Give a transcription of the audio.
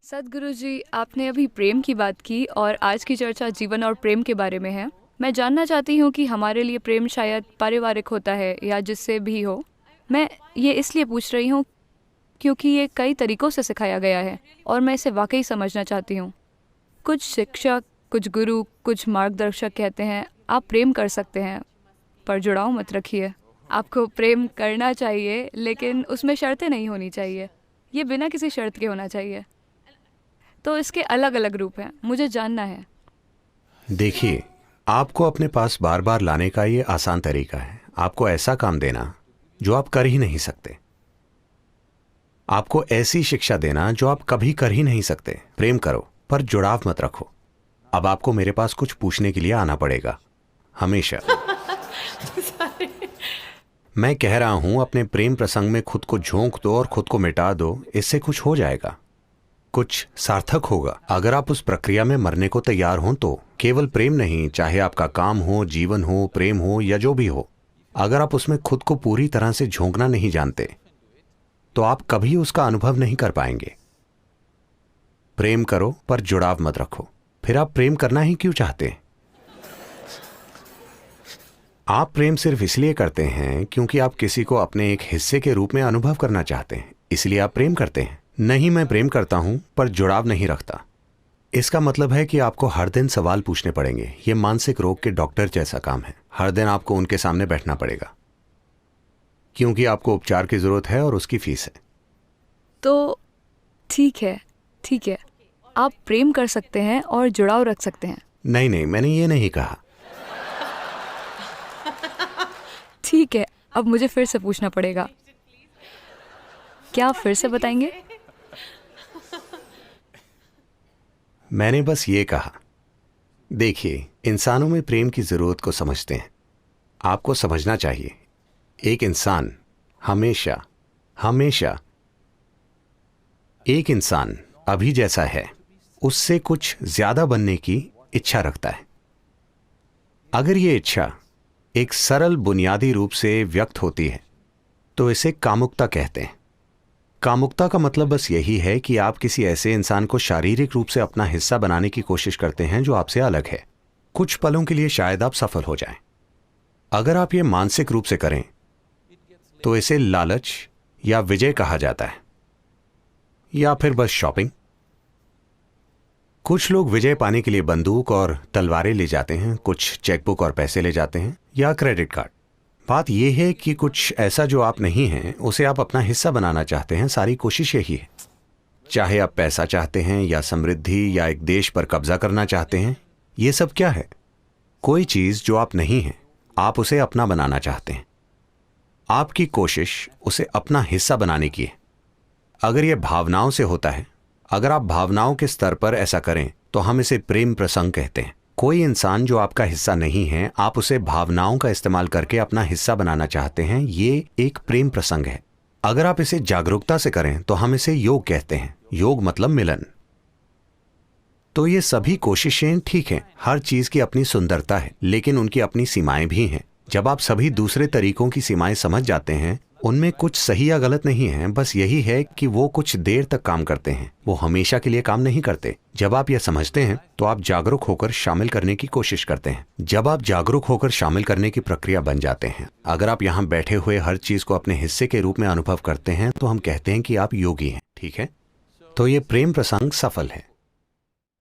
सदगुरु जी, आपने अभी प्रेम की बात की और आज की चर्चा जीवन और प्रेम के बारे में है। मैं जानना चाहती हूँ कि हमारे लिए प्रेम शायद पारिवारिक होता है या जिससे भी हो। मैं ये इसलिए पूछ रही हूँ क्योंकि ये कई तरीकों से सिखाया गया है और मैं इसे वाकई समझना चाहती हूँ। कुछ शिक्षक, कुछ गुरु, कुछ मार्गदर्शक कहते हैं आप प्रेम कर सकते हैं पर जुड़ाव मत रखिए। आपको प्रेम करना चाहिए लेकिन उसमें शर्तें नहीं होनी चाहिए। ये बिना किसी शर्त के होना चाहिए। तो इसके अलग अलग रूप हैं, मुझे जानना है। देखिए, आपको अपने पास बार बार लाने का ये आसान तरीका है आपको ऐसा काम देना जो आप कर ही नहीं सकते, आपको ऐसी शिक्षा देना जो आप कभी कर ही नहीं सकते। प्रेम करो पर जुड़ाव मत रखो। अब आपको मेरे पास कुछ पूछने के लिए आना पड़ेगा, हमेशा। मैं कह रहा हूं अपने प्रेम प्रसंग में खुद को झोंक दो और खुद को मिटा दो, इससे कुछ हो जाएगा, कुछ सार्थक होगा। अगर आप उस प्रक्रिया में मरने को तैयार हों तो केवल प्रेम नहीं, चाहे आपका काम हो, जीवन हो, प्रेम हो या जो भी हो, अगर आप उसमें खुद को पूरी तरह से झोंकना नहीं जानते तो आप कभी उसका अनुभव नहीं कर पाएंगे। प्रेम करो पर जुड़ाव मत रखो। फिर आप प्रेम करना ही क्यों चाहते हैं? आप प्रेम सिर्फ इसलिए करते हैं क्योंकि आप किसी को अपने एक हिस्से के रूप में अनुभव करना चाहते हैं, इसलिए आप प्रेम करते हैं। नहीं, मैं प्रेम करता हूं पर जुड़ाव नहीं रखता। इसका मतलब है कि आपको हर दिन सवाल पूछने पड़ेंगे। यह मानसिक रोग के डॉक्टर जैसा काम है। हर दिन आपको उनके सामने बैठना पड़ेगा क्योंकि आपको उपचार की जरूरत है और उसकी फीस है। तो ठीक है, ठीक है, आप प्रेम कर सकते हैं और जुड़ाव रख सकते हैं। नहीं नहीं, मैंने ये नहीं कहा। ठीक है, अब मुझे फिर से पूछना पड़ेगा। क्या आप फिर से बताएंगे? मैंने बस ये कहा, देखिए, इंसानों में प्रेम की जरूरत को समझते हैं। आपको समझना चाहिए, एक इंसान हमेशा हमेशा एक इंसान अभी जैसा है उससे कुछ ज्यादा बनने की इच्छा रखता है। अगर ये इच्छा एक सरल बुनियादी रूप से व्यक्त होती है तो इसे कामुकता कहते हैं। कामुकता का मतलब बस यही है कि आप किसी ऐसे इंसान को शारीरिक रूप से अपना हिस्सा बनाने की कोशिश करते हैं जो आपसे अलग है। कुछ पलों के लिए शायद आप सफल हो जाएं। अगर आप ये मानसिक रूप से करें तो इसे लालच या विजय कहा जाता है, या फिर बस शॉपिंग। कुछ लोग विजय पाने के लिए बंदूक और तलवारें ले जाते हैं, कुछ चेकबुक और पैसे ले जाते हैं या क्रेडिट कार्ड। बात यह है कि कुछ ऐसा जो आप नहीं हैं उसे आप अपना हिस्सा बनाना चाहते हैं। सारी कोशिश यही है। चाहे आप पैसा चाहते हैं या समृद्धि या एक देश पर कब्जा करना चाहते हैं, यह सब क्या है? कोई चीज जो आप नहीं हैं, आप उसे अपना बनाना चाहते हैं। आपकी कोशिश उसे अपना हिस्सा बनाने की है। अगर यह भावनाओं से होता है, अगर आप भावनाओं के स्तर पर ऐसा करें तो हम इसे प्रेम प्रसंग कहते हैं। कोई इंसान जो आपका हिस्सा नहीं है, आप उसे भावनाओं का इस्तेमाल करके अपना हिस्सा बनाना चाहते हैं, ये एक प्रेम प्रसंग है। अगर आप इसे जागरूकता से करें तो हम इसे योग कहते हैं। योग मतलब मिलन। तो ये सभी कोशिशें ठीक हैं, हर चीज की अपनी सुंदरता है, लेकिन उनकी अपनी सीमाएं भी हैं। जब आप सभी दूसरे तरीकों की सीमाएं समझ जाते हैं, उनमें कुछ सही या गलत नहीं है, बस यही है कि वो कुछ देर तक काम करते हैं, वो हमेशा के लिए काम नहीं करते। जब आप यह समझते हैं तो आप जागरूक होकर शामिल करने की कोशिश करते हैं। जब आप जागरूक होकर शामिल करने की प्रक्रिया बन जाते हैं, अगर आप यहाँ बैठे हुए हर चीज को अपने हिस्से के रूप में अनुभव करते हैं तो हम कहते हैं कि आप योगी हैं, ठीक है? तो ये प्रेम प्रसंग सफल है।